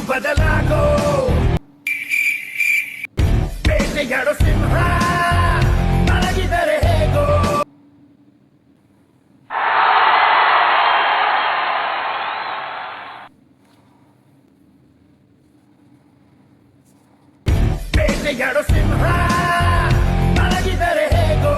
ಬದಲಾಗೋ ಬೇಟೆಯಾಡೋ ಸಿಂಹ ಮಲಗಿದರೆ ಹೇಗೋ ಬೇಟೆಯಾಡೋ ಸಿಂಹ ಮಲಗಿದರೆ ಹೇಗೋ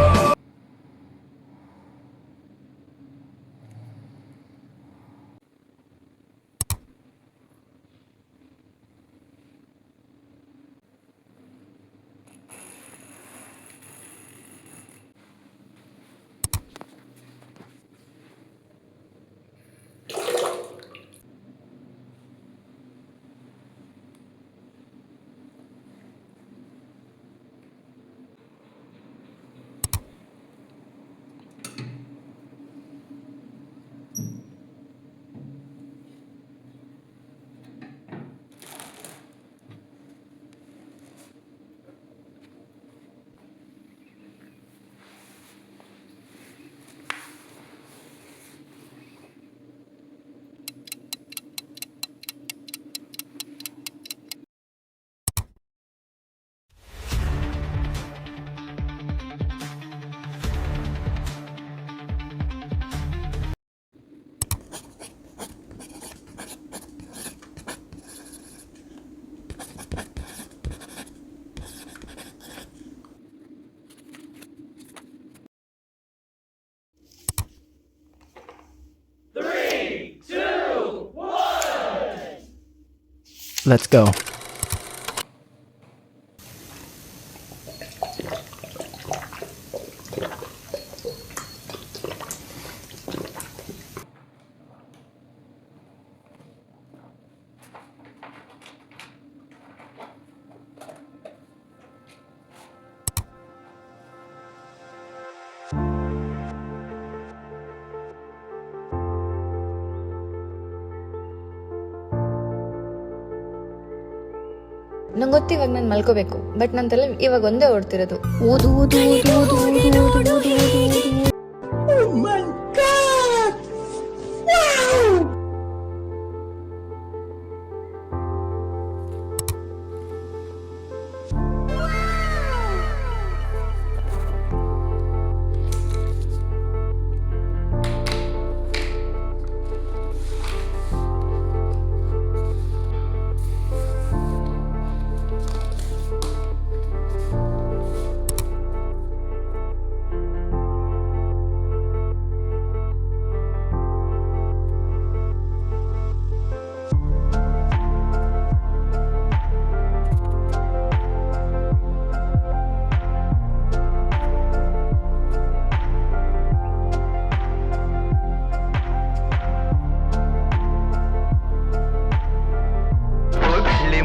Let's go. ನಂಗೆ ಗೊತ್ತು ಇವಾಗ ನಾನು ಮಲ್ಕೋಬೇಕು, ಬಟ್ ನನ್ನ ತಲೆ ಇವಾಗ ಒಂದೇ ಓಡ್ತಿರೋದು ಓದು.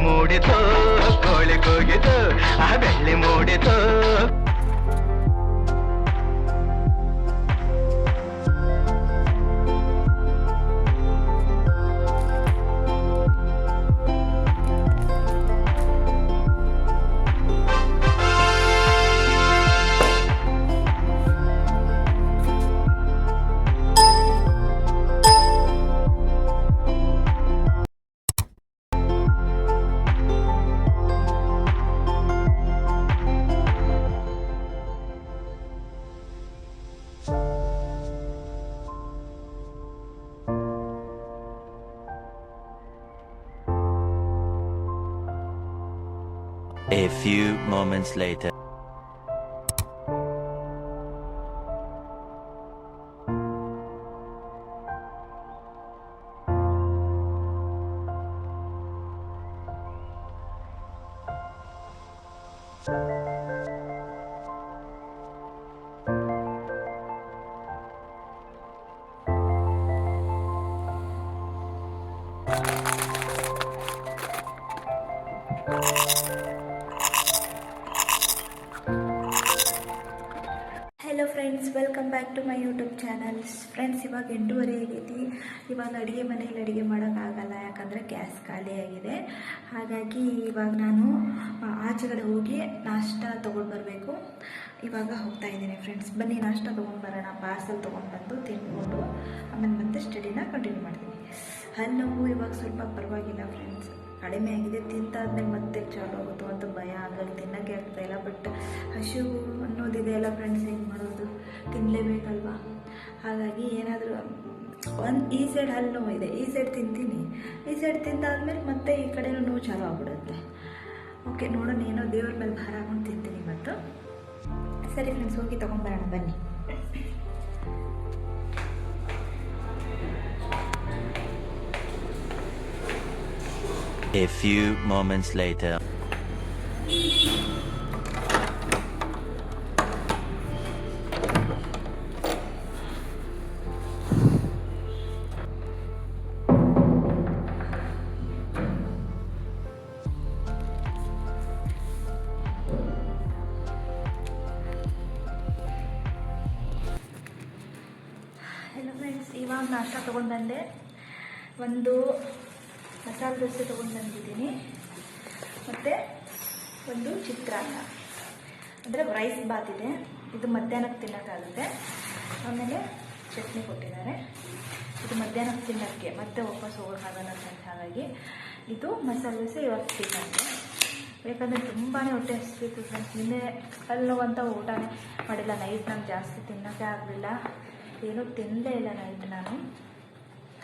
ಮೂಡಿತು ಕೋಳಿ ಕೂಗಿತು ಆ ಬೆಳ್ಳಿ ಮೂಡಿತು A few moments later. Hello friends, welcome back to my YouTube channel. Channels. Friends, ಇವಾಗ 8:30 ಆಗೈತಿ. ಇವಾಗ ಅಡುಗೆ ಮನೆಯಲ್ಲಿ ಅಡುಗೆ ಮಾಡೋಕ್ಕಾಗಲ್ಲ, ಯಾಕಂದರೆ ಗ್ಯಾಸ್ ಖಾಲಿಯಾಗಿದೆ. ಹಾಗಾಗಿ ಇವಾಗ ನಾನು ಆಚೆಗಡೆ ಹೋಗಿ ನಾಷ್ಟ ತೊಗೊಂಡು ಬರಬೇಕು. ಇವಾಗ ಹೋಗ್ತಾ ಇದ್ದೀನಿ ಫ್ರೆಂಡ್ಸ್. ಬನ್ನಿ ನಾಷ್ಟ ತೊಗೊಂಡು ಬರೋಣ. ಪಾರ್ಸಲ್ ತೊಗೊಂಡು ಬಂದು ತಿಂದ್ಕೊಂಡು ಆಮೇಲೆ ಮತ್ತೆ ಸ್ಟಡಿನ ಕಂಟಿನ್ಯೂ ಮಾಡ್ತೀನಿ. ಹಲ್ಲವು ಇವಾಗ ಸ್ವಲ್ಪ ಪರವಾಗಿಲ್ಲ ಫ್ರೆಂಡ್ಸ್, ಕಡಿಮೆ ಆಗಿದೆ. ತಿಂತಾದ್ಮೇಲೆ ಮತ್ತೆ ಚಾಲು ಆಗುತ್ತೋ ಅಂತ ಭಯ. ಹಾಗಾಗಿ ತಿನ್ನೋಕ್ಕೆ ಆಗ್ತಾಯಿಲ್ಲ. ಬಟ್ ಹಸಿವು ಅನ್ನೋದಿದೆ ಅಲ್ಲ ಫ್ರೆಂಡ್ಸ್, ಹೆಂಗೆ ಮಾಡೋದು, ತಿನ್ನಲೇಬೇಕಲ್ವಾ. ಹಾಗಾಗಿ ಏನಾದರೂ ಈ ಸೈಡ್ ಹಲ್ಲು ನೋವು ಇದೆ, ಈ ಸೈಡ್ ತಿಂತೀನಿ. ಈ ಸೈಡ್ ತಿಂದಾದ್ಮೇಲೆ ಮತ್ತೆ ಈ ಕಡೆನೂ ನೋವು ಚಾಲು ಆಗ್ಬಿಡುತ್ತೆ. ಓಕೆ, ನೋಡೋಣ. ಏನೋ ದೇವ್ರ ಮೇಲೆ ಭಾರ ಹಾಕೊಂಡು ತಿಂತೀನಿ ಇವತ್ತು. ಸರಿ ಫ್ರೆಂಡ್ಸ್, ಹೋಗಿ ತೊಗೊಂಡ್ಬರೋಣ ಬನ್ನಿ. A few moments later. Hello friends, ಇವಾಗ ನಾಷ್ಟ ತೊಗೊಂಡು ಬಂದೆ. ಒಂದು ಮಸಾಲೆ ದೋಸೆ ತೊಗೊಂಡು ಬಂದಿದ್ದೀನಿ, ಮತ್ತು ಒಂದು ಚಿತ್ರಾನ್ನ, ಅಂದರೆ ರೈಸ್ ಬಾತ್ ಇದೆ. ಇದು ಮಧ್ಯಾಹ್ನಕ್ಕೆ ತಿನ್ನೋಕ್ಕಾಗುತ್ತೆ. ಆಮೇಲೆ ಚಟ್ನಿ ಕೊಟ್ಟಿದ್ದಾರೆ. ಇದು ಮಧ್ಯಾಹ್ನಕ್ಕೆ ತಿನ್ನೋಕ್ಕೆ, ಮತ್ತೆ ವಾಪಸ್ ಹೋಗೋಕ್ಕಾಗಲ್ಲ ಫ್ರೆಂಡ್ಸ್. ಹಾಗಾಗಿ ಇದು ಮಸಾಲೆ ದೋಸೆ ಇವಾಗ ತಿನ್ನೋಕ್ಕೆ. ಯಾಕಂದರೆ ತುಂಬಾ ಹೊಟ್ಟೆ ಹಸಿತು ಫ್ರೆಂಡ್ಸ್. ನಿನ್ನೆ ಅಲ್ಲವಂತ ಊಟನೇ ಮಾಡಿಲ್ಲ. ನೈಟ್ ನಂಗೆ ಜಾಸ್ತಿ ತಿನ್ನೋಕ್ಕೆ ಆಗಲಿಲ್ಲ, ಏನೂ ತಿನ್ನಲೇ ಇಲ್ಲ ನೈಟ್ ನಾನು.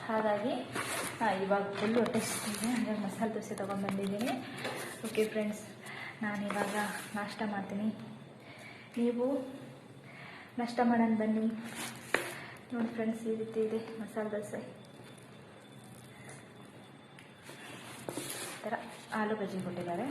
ಹಾಗಾಗಿ ಇವಾಗ ಫುಲ್ ಹೊಟ್ಟೆ ಹಸಿತಿದೆ. ಹಾಗಾಗಿ ಮಸಾಲೆ ದೋಸೆ ತೊಗೊಂಡ್ಬಂದಿದ್ದೀನಿ. ಓಕೆ ಫ್ರೆಂಡ್ಸ್, ನಾನಿವಾಗ ನಾಷ್ಟ ಮಾಡ್ತೀನಿ. ನೀವು ನಾಷ್ಟ ಮಾಡೋಣ ಬನ್ನಿ. ನೋಡಿ ಫ್ರೆಂಡ್ಸ್, ಈ ರೀತಿ ಇದೆ ಮಸಾಲೆ ದೋಸೆ. ಈ ಥರ ಆಲೂ ಬಜ್ಜಿ ಕೊಟ್ಟಿದ್ದಾರೆ.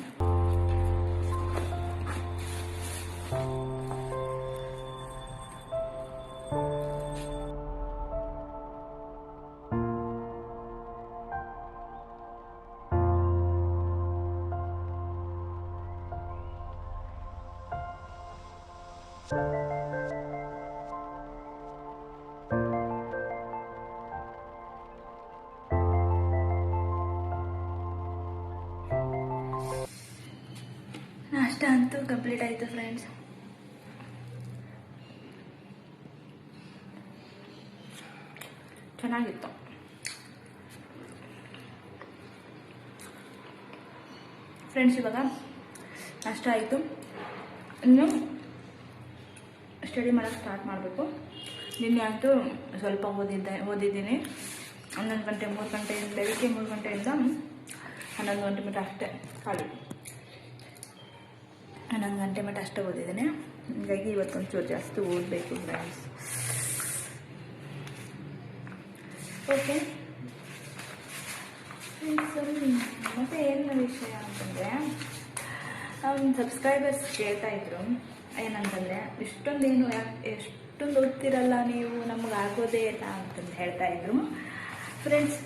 ನಾಷ್ಟ ಅಂತೂ ಕಂಪ್ಲೀಟ್ ಆಯಿತು ಫ್ರೆಂಡ್ಸ್. ಚೆನ್ನಾಗಿತ್ತು. ಫ್ರೆಂಡ್ಸ್, ಇವಾಗ ನಾಷ್ಟ ಆಯಿತು. ಇನ್ನು ಸ್ಟಡಿ ಮಾಡೋಕ್ಕೆ ಸ್ಟಾರ್ಟ್ ಮಾಡಬೇಕು. ನಿನ್ನೆ ಅಂತೂ ಸ್ವಲ್ಪ ಓದಿದ್ದೀನಿ. 11 ಗಂಟೆ 3 ಗಂಟೆಯಿಂದ, ಬೆಳಿಗ್ಗೆ 3 ಗಂಟೆಯಿಂದ 11 ಗಂಟೆ ಮಟ್ಟ ಅಷ್ಟೇ ಖಾಲಿ. 11 ಗಂಟೆ ಮಟ್ಟ ಅಷ್ಟೇ ಓದಿದ್ದೀನಿ. ಹೀಗಾಗಿ ಇವತ್ತೊಂಚೂರು ಜಾಸ್ತಿ ಓದಬೇಕು ಫ್ರೆಂಡ್ಸ್. ಓಕೆ ಮತ್ತು ಏನು ವಿಷಯ ಅಂತಂದರೆ, ಸಬ್ಸ್ಕ್ರೈಬರ್ಸ್ ಕೇಳ್ತಾಯಿದ್ರು ಏನಂತಂದರೆ, ಇಷ್ಟೊಂದೇನು ಎಷ್ಟೊಂದು ಓದ್ತಿರಲ್ಲ ನೀವು, ನಮ್ಗೆ ಆಗೋದೇ ಇಲ್ಲ ಅಂತಂದು ಹೇಳ್ತಾಯಿದ್ರು ಫ್ರೆಂಡ್ಸ್.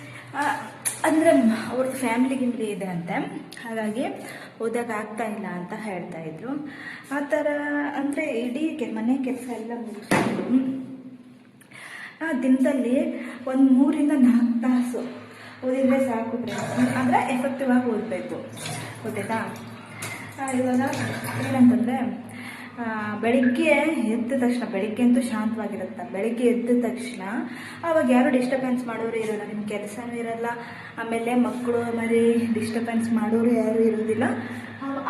ಅಂದರೆ ಅವ್ರದ್ದು ಫ್ಯಾಮಿಲಿ ಇದೆ ಅಂತೆ, ಹಾಗಾಗಿ ಓದೋಕ್ಕಾಗ್ತಾಯಿಲ್ಲ ಅಂತ ಹೇಳ್ತಾಯಿದ್ರು. ಆ ಥರ ಅಂದರೆ ಇಡೀ ಮನೆ ಕೆಲಸ ಎಲ್ಲ ಮುಗಿಸ್ಕೊಂಡು ದಿನದಲ್ಲಿ ಒಂದು 3 ರಿಂದ 4 ತಾಸು ಓದಿದರೆ ಸಾಕು ಫ್ರೆಂಡ್ಸ್. ಅಂದರೆ ಎಫೆಕ್ಟಿವ್ ಆಗಿ ಓದಬೇಕು, ಗೊತ್ತಾಯ್ತಾ. ಇವಾಗ ಏನಂತಂದರೆ, ಬೆಳಿಗ್ಗೆ ಎದ್ದ ತಕ್ಷಣ, ಬೆಳಿಗ್ಗೆ ಅಂತೂ ಶಾಂತವಾಗಿರುತ್ತೆ. ಬೆಳಿಗ್ಗೆ ಎದ್ದ ತಕ್ಷಣ ಆವಾಗ ಯಾರು ಡಿಸ್ಟರ್ಬೆನ್ಸ್ ಮಾಡೋರು ಇರೋಲ್ಲ, ನಿಮ್ಮ ಕೆಲಸನೂ ಇರೋಲ್ಲ. ಆಮೇಲೆ ಮಕ್ಕಳು ಮರಿ ಡಿಸ್ಟರ್ಬೆನ್ಸ್ ಮಾಡೋರು ಯಾರೂ ಇರೋದಿಲ್ಲ.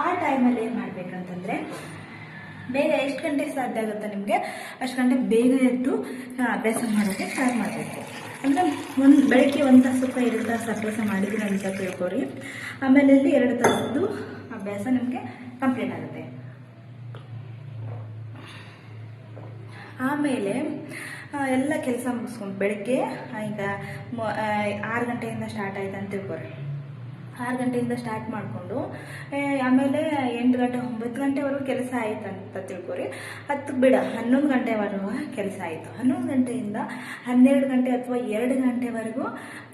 ಆ ಟೈಮಲ್ಲಿ ಏನು ಮಾಡಬೇಕಂತಂದರೆ, ಬೇಗ ಎಷ್ಟು ಗಂಟೆಗೆ ಸಾಧ್ಯ ಆಗುತ್ತೆ ನಿಮಗೆ ಅಷ್ಟು ಗಂಟೆ ಬೇಗ ಎದ್ದು ಅಭ್ಯಾಸ ಮಾಡೋಕ್ಕೆ ಸ್ಟಾರ್ಟ್ ಮಾಡಬೇಕು. ಅಂದರೆ ಬೆಳಗ್ಗೆ 1 ತಾಸಕ್ಕೆ 2 ತಾಸು ಅಭ್ಯಾಸ ಮಾಡಿದ್ದೀನಿ ಅಂತ ತಿಳ್ಕೊರಿ. ಆಮೇಲೆ 2 ತಾಸದ್ದು ಅಭ್ಯಾಸ ನಿಮಗೆ ಕಂಪ್ಲೀಟ್ ಆಗುತ್ತೆ. ಆಮೇಲೆ ಎಲ್ಲ ಕೆಲಸ ಮುಗಿಸ್ಕೊಂಡು ಬೆಳಗ್ಗೆ ಈಗ 6 ಗಂಟೆಯಿಂದ ಸ್ಟಾರ್ಟ್ ಆಯ್ತು ಅಂತ ತಿಳ್ಕೊರಿ. 6 ಗಂಟೆಯಿಂದ ಸ್ಟಾರ್ಟ್ ಮಾಡಿಕೊಂಡು ಆಮೇಲೆ 8 ಗಂಟೆ 9 ಗಂಟೆವರೆಗೂ ಕೆಲಸ ಆಯಿತು ಅಂತ ತಿಳ್ಕೊರಿ. 10 ಬಿಡ 11 ಗಂಟೆವರೆಗೂ ಕೆಲಸ ಆಯಿತು. 11 ಗಂಟೆಯಿಂದ 12 ಗಂಟೆ ಅಥವಾ 2 ಗಂಟೆವರೆಗೂ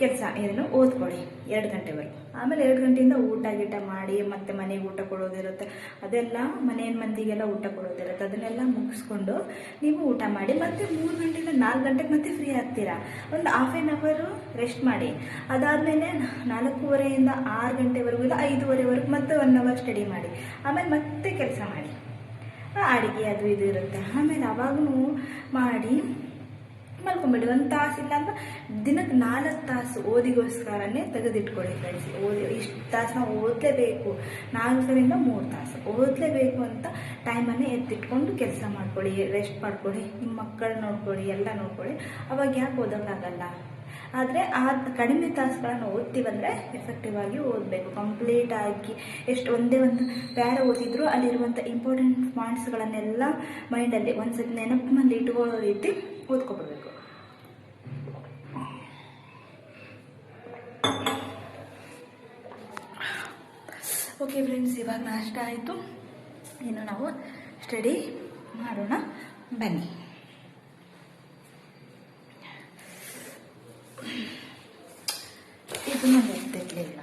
ಕೆಲಸ ಏನು ಓದ್ಕೊಳ್ಳಿ 2 ಗಂಟೆವರೆಗೂ. ಆಮೇಲೆ 2 ಗಂಟೆಯಿಂದ ಊಟ ಗೀಟ ಮಾಡಿ ಮತ್ತೆ ಮನೆಗೆ ಊಟ ಕೊಡೋದಿರುತ್ತೆ, ಅದೆಲ್ಲ ಮನೆಯ ಮಂದಿಗೆಲ್ಲ ಊಟ ಕೊಡೋದಿರುತ್ತೆ, ಅದನ್ನೆಲ್ಲ ಮುಗಿಸ್ಕೊಂಡು ನೀವು ಊಟ ಮಾಡಿ ಮತ್ತೆ 3 ಗಂಟೆಯಿಂದ 4 ಗಂಟೆಗೆ ಮತ್ತೆ ಫ್ರೀ ಆಗ್ತೀರಾ. ಒಂದು ಹಾಫ್ ಆನ್ ಅವರು ರೆಸ್ಟ್ ಮಾಡಿ. ಅದಾದಮೇಲೆ 4:15 6 ಗಂಟೆವರೆಗೂ ಇಲ್ಲ 5:30ವರೆಗೂ ಮತ್ತೆ 1 ಅವರ್ ಸ್ಟಡಿ ಮಾಡಿ. ಆಮೇಲೆ ಮತ್ತೆ ಕೆಲಸ ಮಾಡಿ, ಅಡುಗೆ ಅದು ಇದು ಇರುತ್ತೆ. ಆಮೇಲೆ ಅವಾಗೂ ಮಾಡಿ ಮಲ್ಕೊಂಬಿಡಿ. 1 ತಾಸು ಇಲ್ಲ ಅಂದ್ರೆ ದಿನಕ್ಕೆ 4 ತಾಸು ಓದಿಗೋಸ್ಕರನೇ ತೆಗೆದಿಟ್ಕೊಳ್ಳಿ ಫ್ರೆಂಡ್ಸ್. ಇಷ್ಟು ತಾಸು ನಾವು ಓದಲೇಬೇಕು, 4ರಿಂದ 3 ತಾಸು ಓದಲೇಬೇಕು ಅಂತ ಟೈಮನ್ನೇ ಎತ್ತಿಟ್ಕೊಂಡು ಕೆಲಸ ಮಾಡ್ಕೊಳ್ಳಿ, ರೆಸ್ಟ್ ಮಾಡ್ಕೊಳ್ಳಿ, ನಿಮ್ಮ ಮಕ್ಕಳು ನೋಡ್ಕೊಳ್ಳಿ, ಎಲ್ಲ ನೋಡ್ಕೊಳ್ಳಿ. ಅವಾಗ ಯಾಕೆ ಓದೋಕ್ಕಾಗಲ್ಲ. ಆದರೆ ಆ ಕಡಿಮೆ ತಾಸುಗಳನ್ನು ಓದ್ತೀವಂದರೆ ಎಫೆಕ್ಟಿವ್ ಆಗಿ ಓದಬೇಕು, ಕಂಪ್ಲೀಟ್ ಆಗಿ. ಎಷ್ಟು ಒಂದೇ ಒಂದು ಪ್ಯಾರ ಓದಿದ್ರು ಅಲ್ಲಿರುವಂಥ ಇಂಪಾರ್ಟೆಂಟ್ ಪಾಯಿಂಟ್ಸ್ಗಳನ್ನೆಲ್ಲ ಮೈಂಡಲ್ಲಿ ಒಂದ್ಸತಿ ನೆನಪಿನಲ್ಲಿ ಇಟ್ಕೊಳ್ಳೋ ರೀತಿ ಓದ್ಕೊಬಿಡ್ಬೇಕು. ಓಕೆ ಫ್ರೆಂಡ್ಸ್, ಇವಾಗ ನಾಷ್ಟ ಆಯಿತು, ಇನ್ನು ನಾವು ಸ್ಟಡಿ ಮಾಡೋಣ ಬನ್ನಿ. ಇದು ನಾನು ಇರ್ತಿರ್ಲಿಲ್ಲ,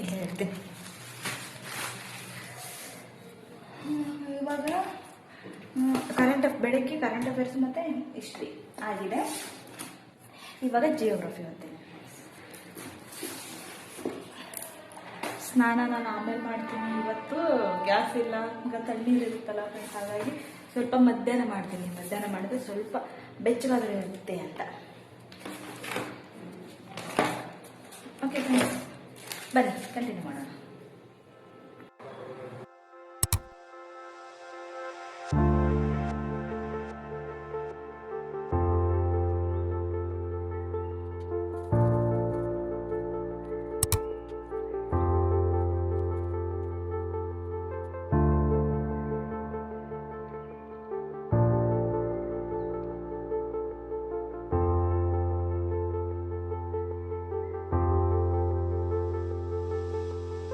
ಇಲ್ಲೇ ಇರ್ತೀನಿ. ಇವಾಗ ಬೆಳಗ್ಗೆ ಕರೆಂಟ್ ಅಫೇರ್ಸ್ ಮತ್ತು ಹಿಸ್ಟ್ರಿ ಆಗಿದೆ. ಇವಾಗ ಜಿಯೋಗ್ರಫಿ ಓದ್ತೀನಿ. ಸ್ನಾನ ನಾನು ಆಮೇಲೆ ಮಾಡ್ತೀನಿ. ಇವತ್ತು ಗ್ಯಾಸ್ ಇಲ್ಲ, ಈಗ ತಣ್ಣೀರು ಇರುತ್ತಲ್ಲ ಫ್ರೆಂಡ್ಸ್, ಹಾಗಾಗಿ ಸ್ವಲ್ಪ ಮಧ್ಯಾಹ್ನ ಮಾಡ್ತೀನಿ. ಮಧ್ಯಾಹ್ನ ಮಾಡಿದ್ರೆ ಸ್ವಲ್ಪ ಬೆಚ್ಚಗಾದ್ರೆ ಇರುತ್ತೆ ಅಂತ. ಓಕೆ ಫ್ರೆಂಡ್ಸ್, ಬನ್ನಿ ಕಂಟಿನ್ಯೂ ಮಾಡೋಣ.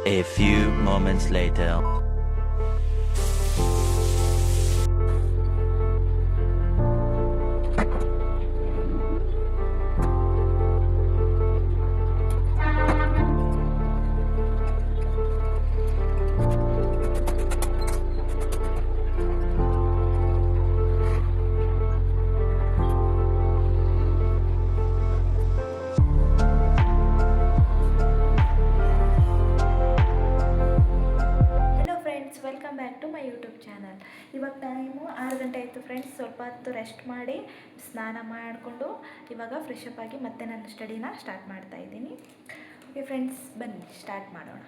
A few moments later. Welcome back to my YouTube channel. ಇವಾಗ ಟೈಮು 6 ಗಂಟೆ ಆಯಿತು ಫ್ರೆಂಡ್ಸ್. ಸ್ವಲ್ಪ ಹೊತ್ತು ರೆಸ್ಟ್ ಮಾಡಿ ಸ್ನಾನ ಮಾಡಿಕೊಂಡು ಇವಾಗ ಫ್ರೆಶ್ ಅಪ್ ಆಗಿ ಮತ್ತೆ ನನ್ನ ಸ್ಟಡಿನ ಸ್ಟಾರ್ಟ್ ಮಾಡ್ತಾ ಇದ್ದೀನಿ. ಓಕೆ ಫ್ರೆಂಡ್ಸ್, ಬನ್ನಿ ಸ್ಟಾರ್ಟ್ ಮಾಡೋಣ.